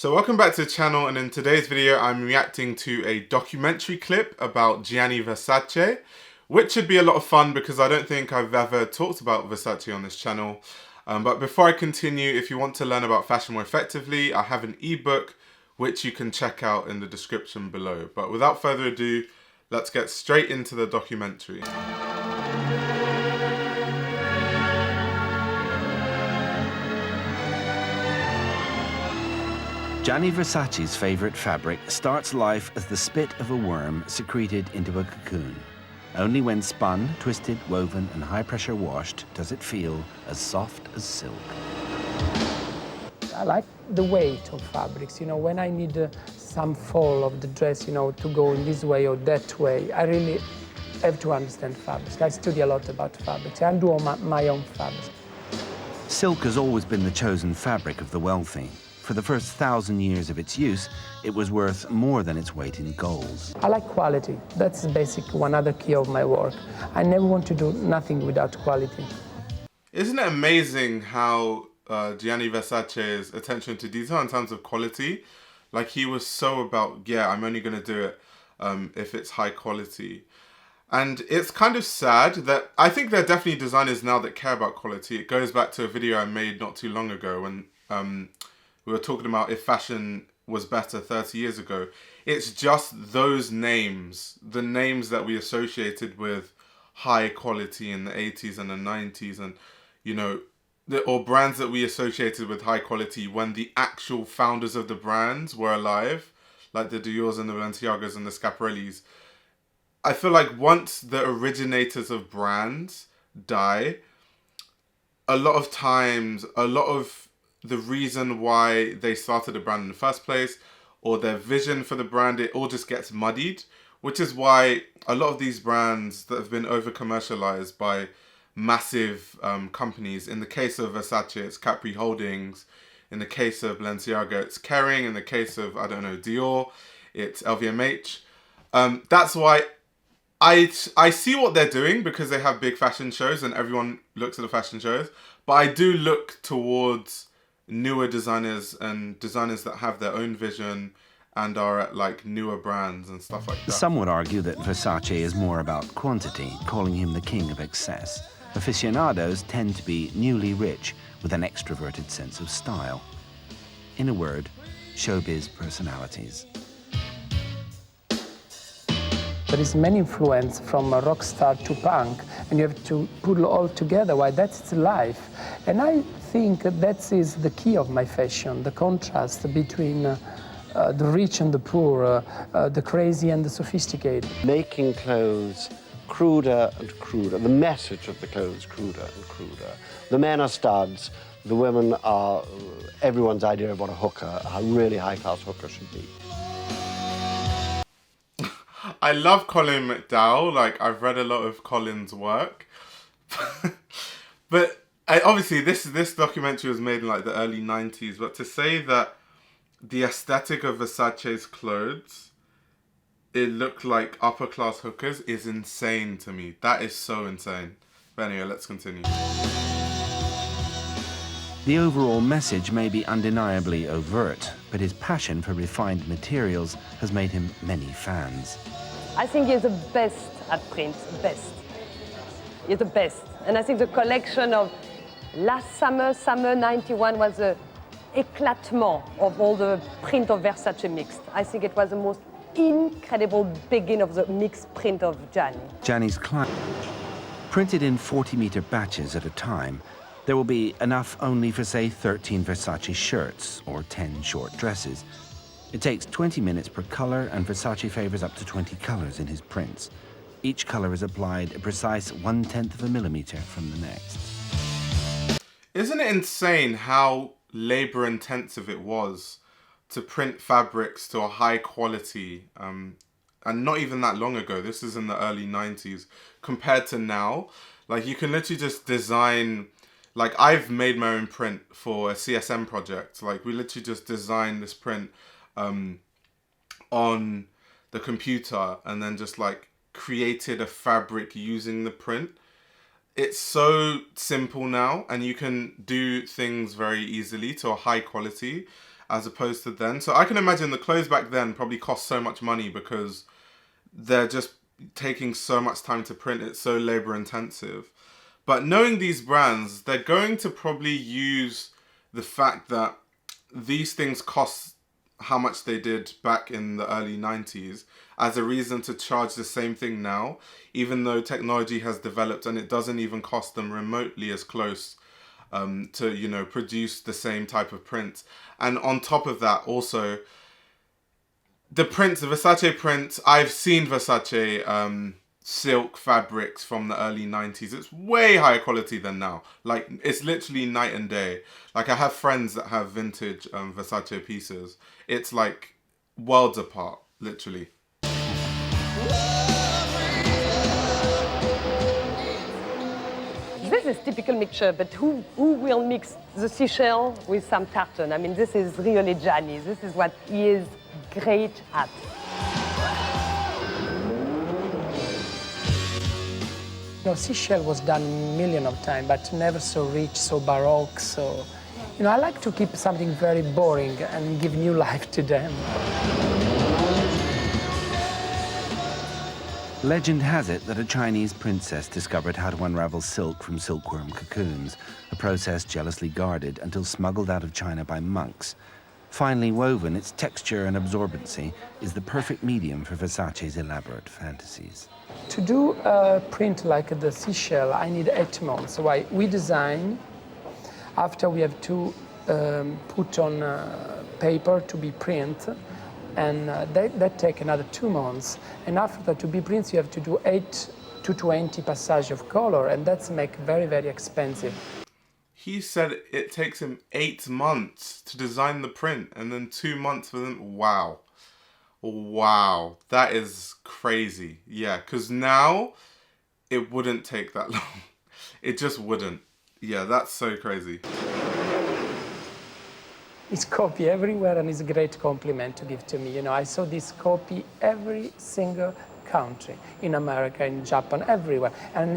So welcome back to the channel, and in today's video I'm reacting to a documentary clip about Gianni Versace, which should be a lot of fun because I don't think I've ever talked about Versace on this channel. But before I continue, if you want to learn about fashion more effectively, I have an ebook which you can check out in the description below. But without further ado, let's get straight into the documentary. Gianni Versace's favourite fabric starts life as the spit of a worm secreted into a cocoon. Only when spun, twisted, woven and high-pressure washed does it feel as soft as silk. I like the weight of fabrics. You know, when I need some fall of the dress, you know, to go in this way or that way, I really have to understand fabrics. I study a lot about fabrics. I do all my own fabrics. Silk has always been the chosen fabric of the wealthy. For the first 1,000 years of its use, it was worth more than its weight in gold. I like quality. That's basically one other key of my work. I never want to do nothing without quality. Isn't it amazing how Gianni Versace's attention to detail in terms of quality, like he was so about, yeah, I'm only going to do it if it's high quality. And it's kind of sad that I think there are definitely designers now that care about quality. It goes back to a video I made not too long ago when we were talking about if fashion was better 30 years ago. It's just those names, the names that we associated with high quality in the 80s and the 90s, and, you know, or brands that we associated with high quality when the actual founders of the brands were alive, like the Dior's and the Balenciagas and the Schiaparellis. I feel like once the originators of brands die, a lot of times, a lot of the reason why they started a brand in the first place or their vision for the brand, it all just gets muddied, which is why a lot of these brands that have been over commercialized by massive companies, in the case of Versace, it's Capri Holdings, in the case of Balenciaga, it's Kering, in the case of, I don't know, Dior, it's LVMH. That's why I see what they're doing because they have big fashion shows and everyone looks at the fashion shows, but I do look towards newer designers and designers that have their own vision and are at like newer brands and stuff like that. Some would argue that Versace is more about quantity, calling him the king of excess. Aficionados tend to be newly rich with an extroverted sense of style. In a word, showbiz personalities. There is many influence from a rock star to punk, and you have to put it all together. Why? That's life. And I think that is the key of my fashion, the contrast between the rich and the poor, the crazy and the sophisticated. Making clothes cruder and cruder, the message of the clothes cruder and cruder. The men are studs, the women are everyone's idea of what a hooker, a really high-class hooker should be. I love Colin McDowell. Like, I've read a lot of Colin's work. But obviously this documentary was made in like the early 90s. But to say that the aesthetic of Versace's clothes, it looked like upper class hookers, is insane to me. That is so insane. But anyway, let's continue. The overall message may be undeniably overt, but his passion for refined materials has made him many fans. I think he's the best at print, best. He's the best. And I think the collection of last summer 91 was the éclatement of all the print of Versace mixed. I think it was the most incredible beginning of the mixed print of Gianni. Gianni's client, printed in 40-meter batches at a time, there will be enough only for, say, 13 Versace shirts or 10 short dresses. It takes 20 minutes per color, and Versace favors up to 20 colors in his prints. Each color is applied a precise 1/10 of a millimeter from the next. Isn't it insane how labor-intensive it was to print fabrics to a high quality, and not even that long ago? This is in the early 90s, compared to now. Like, you can literally just design, like, I've made my own print for a CSM project. Like, we literally just designed this print on the computer and then just like created a fabric using the print. It's so simple now, and you can do things very easily to a high quality. as opposed to then. So I can imagine the clothes back then probably cost so much money because they're just taking so much time to print. It's so labor intensive. But knowing these brands, they're going to probably use the fact that these things cost how much they did back in the early 90s as a reason to charge the same thing now, even though technology has developed and it doesn't even cost them remotely as close to, you know, produce the same type of print. And on top of that, also, the prints, the Versace prints, I've seen Versace silk fabrics from the early 90s. It's way higher quality than now. Like, it's literally night and day. Like, I have friends that have vintage Versace pieces. It's like worlds apart, literally. This is typical mixture, but who will mix the seashell with some tartan? I mean, this is really Gianni. This is what he is great at. You know, seashell was done millions of times, but never so rich, so baroque. So, you know, I like to keep something very boring and give new life to them. Legend has it that a Chinese princess discovered how to unravel silk from silkworm cocoons, a process jealously guarded until smuggled out of China by monks. Finely woven, its texture and absorbency is the perfect medium for Versace's elaborate fantasies. To do a print like the seashell, I need 8 months. Why? We design, after we have to put on paper to be print, and that take another 2 months. And after that, to be prints, you have to do 8 to 20 passage of color, and that's make very, very expensive. He said it takes him 8 months to design the print and then 2 months for them. Wow. Wow. That is crazy. Yeah, because now it wouldn't take that long. It just wouldn't. Yeah, that's so crazy. It's copy everywhere, and it's a great compliment to give to me. You know, I saw this copy every single country, in America, in Japan, everywhere. And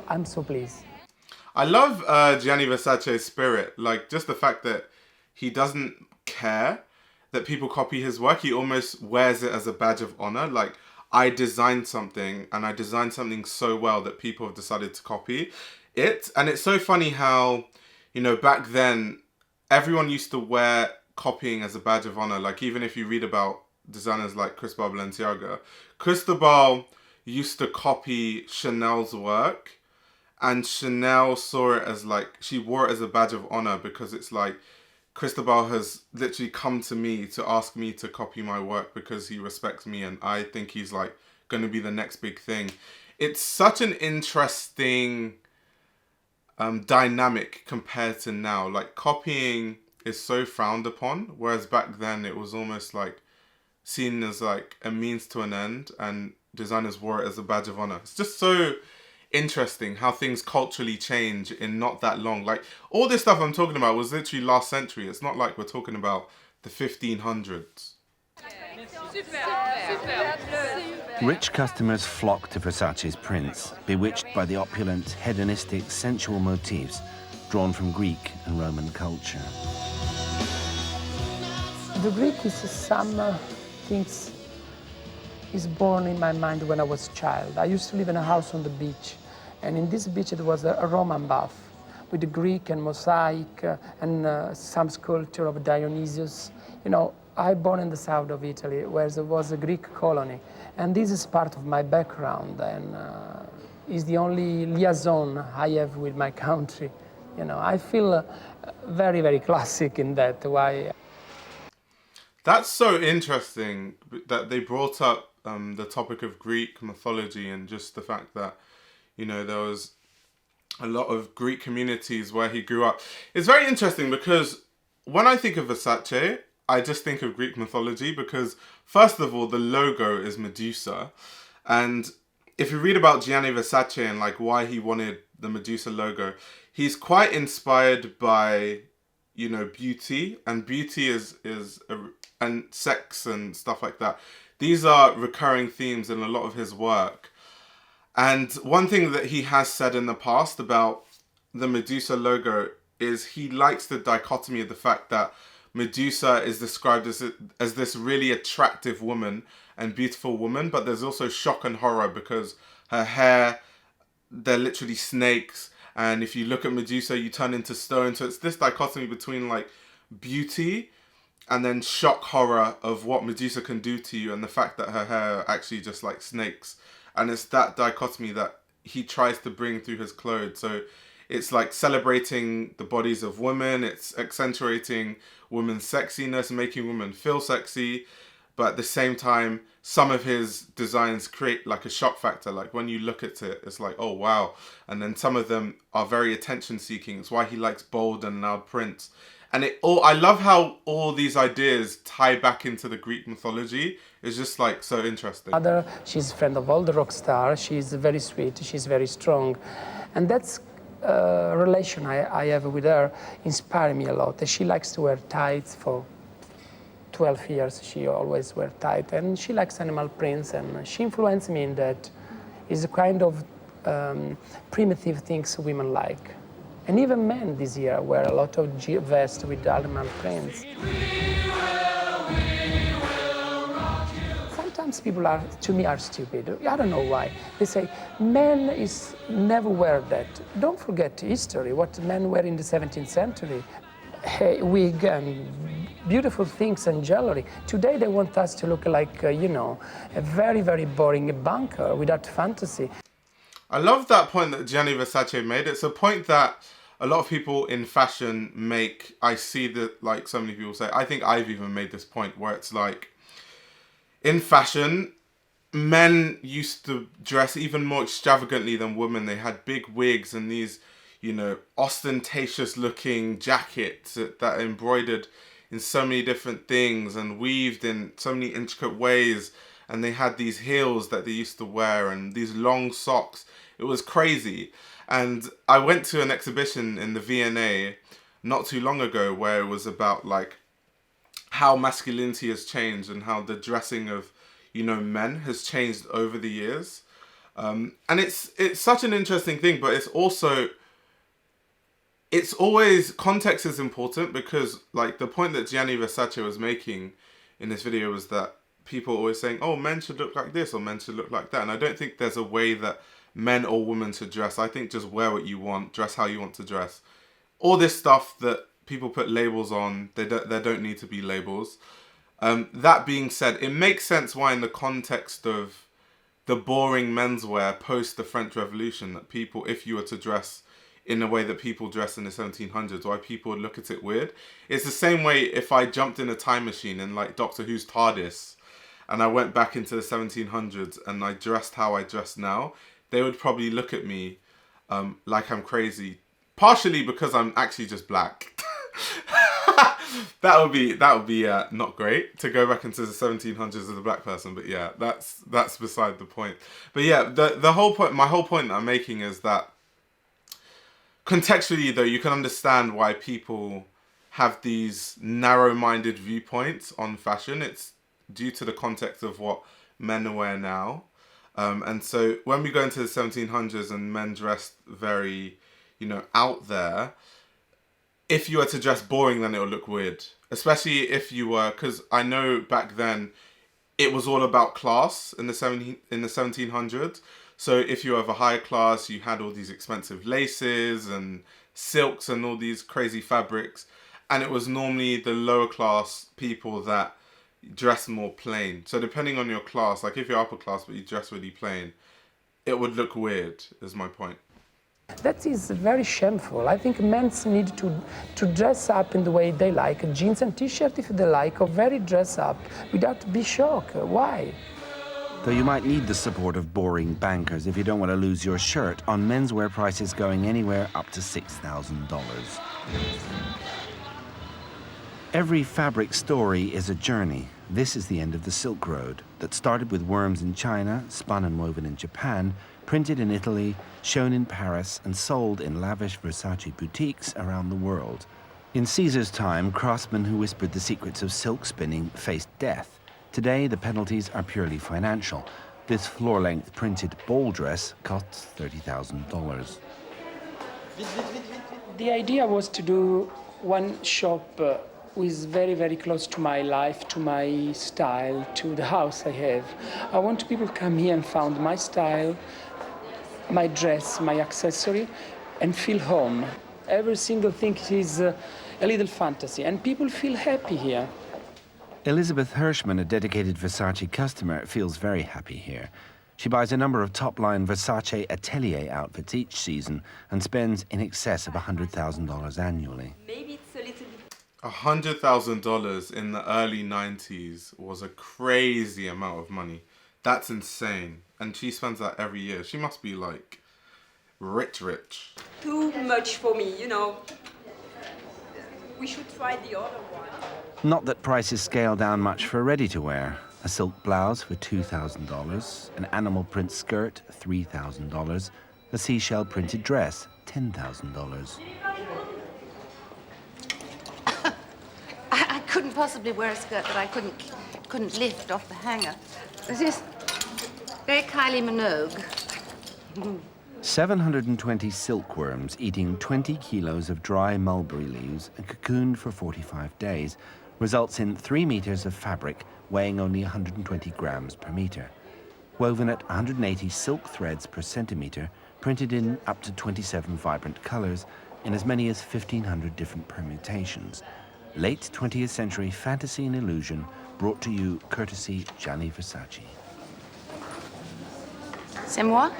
I'm so pleased. I love Gianni Versace's spirit. Like, just the fact that he doesn't care that people copy his work. He almost wears it as a badge of honor. Like, I designed something, and I designed something so well that people have decided to copy it. And it's so funny how, you know, back then, everyone used to wear copying as a badge of honor. Like, even if you read about designers like Cristobal Balenciaga, Cristobal used to copy Chanel's work, and Chanel saw it as like, she wore it as a badge of honor because it's like, Cristobal has literally come to me to ask me to copy my work because he respects me and I think he's like going to be the next big thing. It's such an interesting dynamic compared to now. Like, copying is so frowned upon, whereas back then it was almost like seen as like a means to an end, and designers wore it as a badge of honor. It's just so interesting how things culturally change in not that long. Like, all this stuff I'm talking about was literally last century. It's not like we're talking about the 1500s. Rich customers flock to Versace's prints, bewitched by the opulent, hedonistic, sensual motifs drawn from Greek and Roman culture. The Greek is some things is born in my mind when I was a child. I used to live in a house on the beach, and in this beach there was a Roman bath with the Greek and mosaic and some sculpture of Dionysius. You know, I born in the south of Italy, where there was a Greek colony, and this is part of my background, and is the only liaison I have with my country. You know, I feel very, very classic in that. Why? That's so interesting that they brought up the topic of Greek mythology and just the fact that, you know, there was a lot of Greek communities where he grew up. It's very interesting because when I think of Versace, I just think of Greek mythology because, first of all, the logo is Medusa. And if you read about Gianni Versace and like why he wanted the Medusa logo, he's quite inspired by, you know, beauty, and beauty and sex and stuff like that. These are recurring themes in a lot of his work. And one thing that he has said in the past about the Medusa logo is he likes the dichotomy of the fact that Medusa is described as this really attractive woman and beautiful woman, but there's also shock and horror because her hair, they're literally snakes, and if you look at Medusa, you turn into stone. So it's this dichotomy between like beauty and then shock horror of what Medusa can do to you, and the fact that her hair are actually just like snakes. And it's that dichotomy that he tries to bring through his clothes. So it's like celebrating the bodies of women, it's accentuating women's sexiness, making women feel sexy, but at the same time, some of his designs create like a shock factor. Like when you look at it, it's like, oh wow. And then some of them are very attention seeking. It's why he likes bold and loud prints. And I love how all these ideas tie back into the Greek mythology. It's just like so interesting. She's a friend of all the rock stars. She's very sweet. She's very strong. And that's relation I have with her inspired me a lot. She likes to wear tights for 12 years. She always wear tight, and she likes animal prints, and she influenced me in that. It's a kind of primitive things women like. And even men this year wear a lot of vests with animal prints. Sometimes people are, to me, are stupid. I don't know why. They say, men never wear that. Don't forget history, what men wear in the 17th century. Wig and beautiful things and jewelry. Today they want us to look like, a very, very boring banker without fantasy. I love that point that Gianni Versace made. It's a point that a lot of people in fashion make. I see that, like, so many people say, I think I've even made this point where it's like, in fashion, men used to dress even more extravagantly than women. They had big wigs and these, ostentatious looking jackets that are embroidered in so many different things and weaved in so many intricate ways. And they had these heels that they used to wear and these long socks. It was crazy. And I went to an exhibition in the V&A not too long ago where it was about like how masculinity has changed and how the dressing of, men has changed over the years. And it's such an interesting thing, but it's always, context is important because like the point that Gianni Versace was making in this video was that people are always saying, oh, men should look like this or men should look like that. And I don't think there's a way that men or women should dress. I think just wear what you want, dress how you want to dress. All this stuff that people put labels on, there don't need to be labels. That being said, it makes sense why in the context of the boring menswear post the French Revolution, that people, if you were to dress in the way that people dress in the 1700s, why people would look at it weird. It's the same way if I jumped in a time machine in like Doctor Who's TARDIS and I went back into the 1700s and I dressed how I dress now, they would probably look at me like I'm crazy, partially because I'm actually just black. that would be not great to go back into the 1700s as a black person, but yeah, that's beside the point. But yeah, my whole point that I'm making is that contextually though, you can understand why people have these narrow-minded viewpoints on fashion. It's due to the context of what men wear now. And so when we go into the 1700s and men dressed very, out there, if you were to dress boring, then it would look weird. Especially if you were, because I know back then it was all about class in the 1700s. So if you were of a higher class, you had all these expensive laces and silks and all these crazy fabrics. And it was normally the lower class people that dress more plain. So depending on your class, like if you're upper class but you dress really plain, it would look weird, is my point. That is very shameful. I think men need to dress up in the way they like, jeans and t-shirt if they like, or very dress up without be shocked. Why? Though you might need the support of boring bankers if you don't want to lose your shirt on menswear prices going anywhere up to $6,000. Every fabric story is a journey. This is the end of the Silk Road that started with worms in China, spun and woven in Japan, printed in Italy, shown in Paris, and sold in lavish Versace boutiques around the world. In Caesar's time, craftsmen who whispered the secrets of silk spinning faced death. Today, the penalties are purely financial. This floor-length printed ball dress costs $30,000. The idea was to do one shop who is very, very close to my life, to my style, to the house I have. I want people to come here and find my style, my dress, my accessory, and feel home. Every single thing is a little fantasy, and people feel happy here. Elizabeth Hirschman, a dedicated Versace customer, feels very happy here. She buys a number of top-line Versace atelier outfits each season and spends in excess of $100,000 annually. Maybe it's a little bit. $100,000 in the early 90s was a crazy amount of money. That's insane. And she spends that every year. She must be like rich. Too much for me, you know. We should try the other one. Not that prices scale down much for ready-to-wear. A silk blouse for $2,000, an animal print skirt, $3,000, a seashell printed dress, $10,000. I couldn't possibly wear a skirt that I couldn't lift off the hanger. This is very Kylie Minogue. 720 silkworms eating 20 kilos of dry mulberry leaves and cocooned for 45 days results in 3 meters of fabric weighing only 120 grams per meter. Woven at 180 silk threads per centimeter, printed in up to 27 vibrant colors in as many as 1,500 different permutations. Late 20th century fantasy and illusion brought to you courtesy Gianni Versace. C'est moi?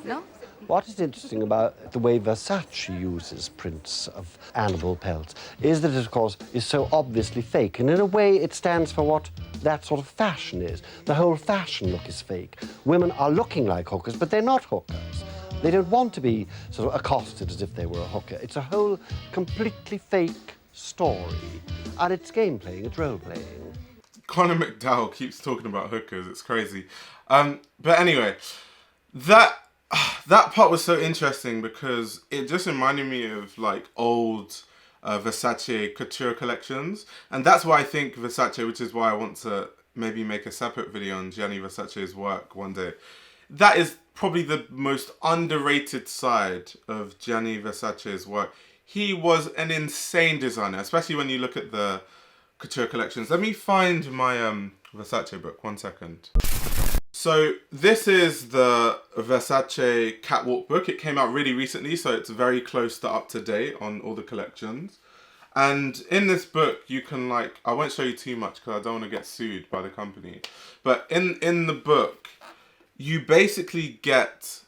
No? What is interesting about the way Versace uses prints of animal pelts is that it, of course, is so obviously fake. And in a way, it stands for what that sort of fashion is. The whole fashion look is fake. Women are looking like hookers, but they're not hookers. They don't want to be sort of accosted as if they were a hooker. It's a whole completely fake story. And it's game playing, it's role playing. Conor McDowell keeps talking about hookers. It's crazy. But anyway, that part was so interesting because it just reminded me of like old Versace couture collections. And that's why I think Versace, which is why I want to maybe make a separate video on Gianni Versace's work one day. That is probably the most underrated side of Gianni Versace's work. He was an insane designer, especially when you look at the couture collections. Let me find my Versace book, 1 second. So this is the Versace catwalk book. It came out really recently, so it's very close to up to date on all the collections. And in this book, you can like, I won't show you too much because I don't want to get sued by the company. But in the book, you basically get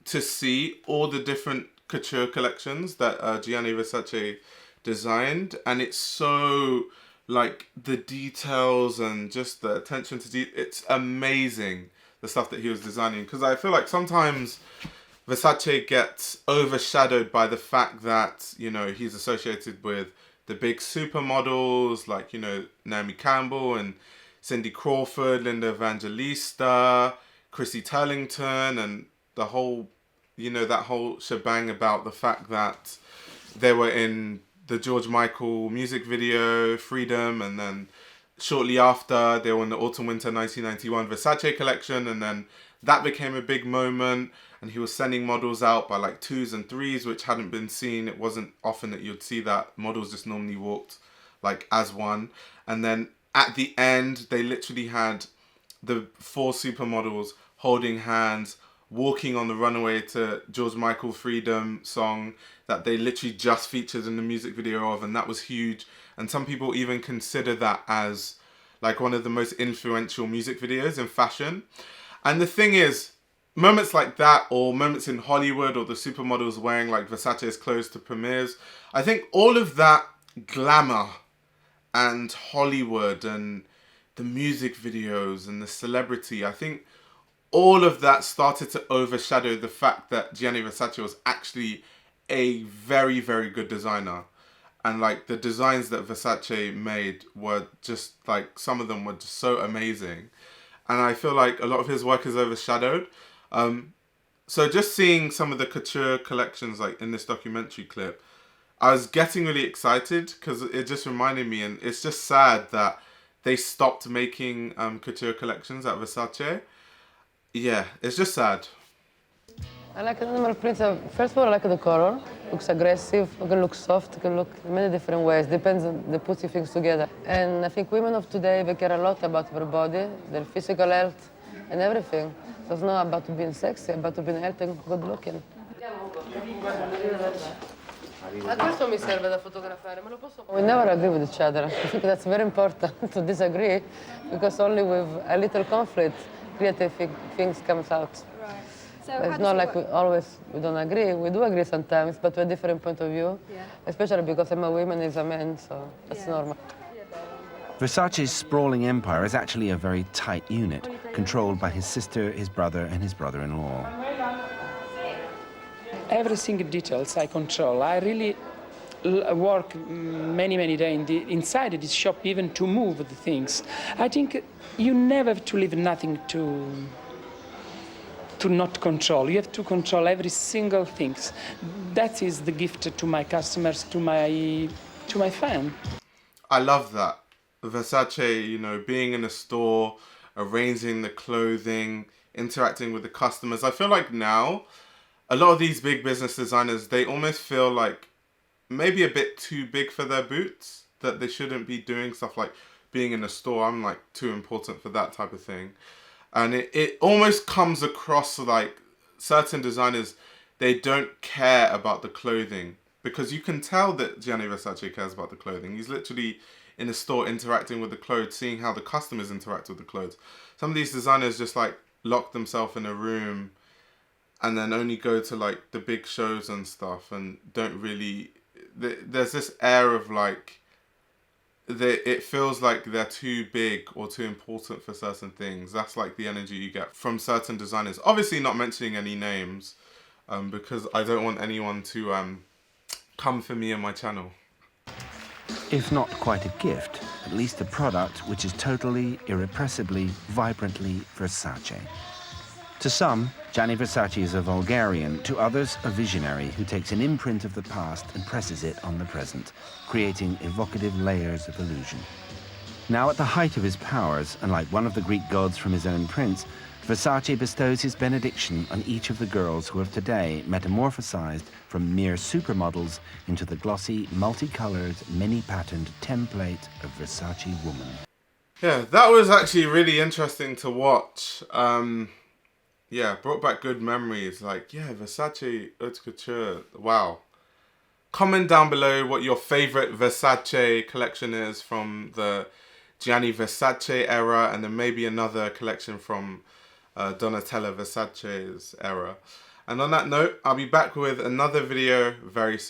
to see all the different couture collections that Gianni Versace designed. And it's so, like, the details and just the attention to detail. It's amazing, the stuff that he was designing. Because I feel like sometimes Versace gets overshadowed by the fact that, you know, he's associated with the big supermodels like, you know, Naomi Campbell and Cindy Crawford, Linda Evangelista, Chrissy Turlington, and the whole, you know, that whole shebang about the fact that they were in the George Michael music video, Freedom, and then shortly after they were in the Autumn-Winter 1991 Versace collection, and then that became a big moment, and he was sending models out by like 2s and 3s, which hadn't been seen. It wasn't often that you'd see that. Models just normally walked like as one. And then at the end, they literally had the 4 supermodels holding hands, walking on the runway to George Michael Freedom song that they literally just featured in the music video of, and that was huge. And some people even consider that as like one of the most influential music videos in fashion. And the thing is, moments like that, or moments in Hollywood, or the supermodels wearing like Versace's clothes to premieres, I think all of that glamour and Hollywood and the music videos and the celebrity, I think all of that started to overshadow the fact that Gianni Versace was actually a very, very good designer. And like the designs that Versace made were just like, some of them were just so amazing. And I feel like a lot of his work is overshadowed. So just seeing some of the couture collections like in this documentary clip, I was getting really excited because it just reminded me, and it's just sad that they stopped making couture collections at Versace. Yeah, it's just sad. I like animal prints. First of all, I like the color. Looks aggressive, it can look soft, it can look in many different ways. Depends on the putting things together. And I think women of today, they care a lot about their body, their physical health, and everything. So it's not about being sexy, it's about being healthy and good looking. Questo mi serve da fotografare, me lo posso... We never agree with each other. I think that's very important to disagree, because only with a little conflict, creative things comes out. Right. So It's not like we don't agree. We do agree sometimes, but with a different point of view. Yeah. Especially because I'm a woman, he's a man, so that's normal. Versace's sprawling empire is actually a very tight unit, controlled by his sister, his brother, and his brother-in-law. Every single details I control. I really work many days inside this shop, even to move the things. I think you never have to leave nothing to not control. You have to control every single thing. That is the gift to my customers, to my fan. I love that. Versace, you know, being in a store, arranging the clothing, interacting with the customers. I feel like now, a lot of these big business designers, they almost feel like maybe a bit too big for their boots, that they shouldn't be doing stuff like being in a store. I'm like too important for that type of thing. And it almost comes across like certain designers, they don't care about the clothing, because you can tell that Gianni Versace cares about the clothing. He's literally in a store interacting with the clothes, seeing how the customers interact with the clothes. Some of these designers just like lock themselves in a room and then only go to like the big shows and stuff, and don't really, there's this air of like, it feels like they're too big or too important for certain things. That's like the energy you get from certain designers. Obviously not mentioning any names, because I don't want anyone to come for me and my channel. If not quite a gift, at least a product which is totally, irrepressibly, vibrantly Versace. To some, Gianni Versace is a vulgarian, to others a visionary who takes an imprint of the past and presses it on the present, creating evocative layers of illusion. Now at the height of his powers, and like one of the Greek gods from his own prince, Versace bestows his benediction on each of the girls who have today metamorphosized from mere supermodels into the glossy, multicolored, many-patterned template of Versace woman. Yeah, that was actually really interesting to watch. Yeah, brought back good memories. Like, yeah, Versace Haute Couture, wow. Comment down below what your favorite Versace collection is from the Gianni Versace era, and then maybe another collection from Donatella Versace's era. And on that note, I'll be back with another video very soon.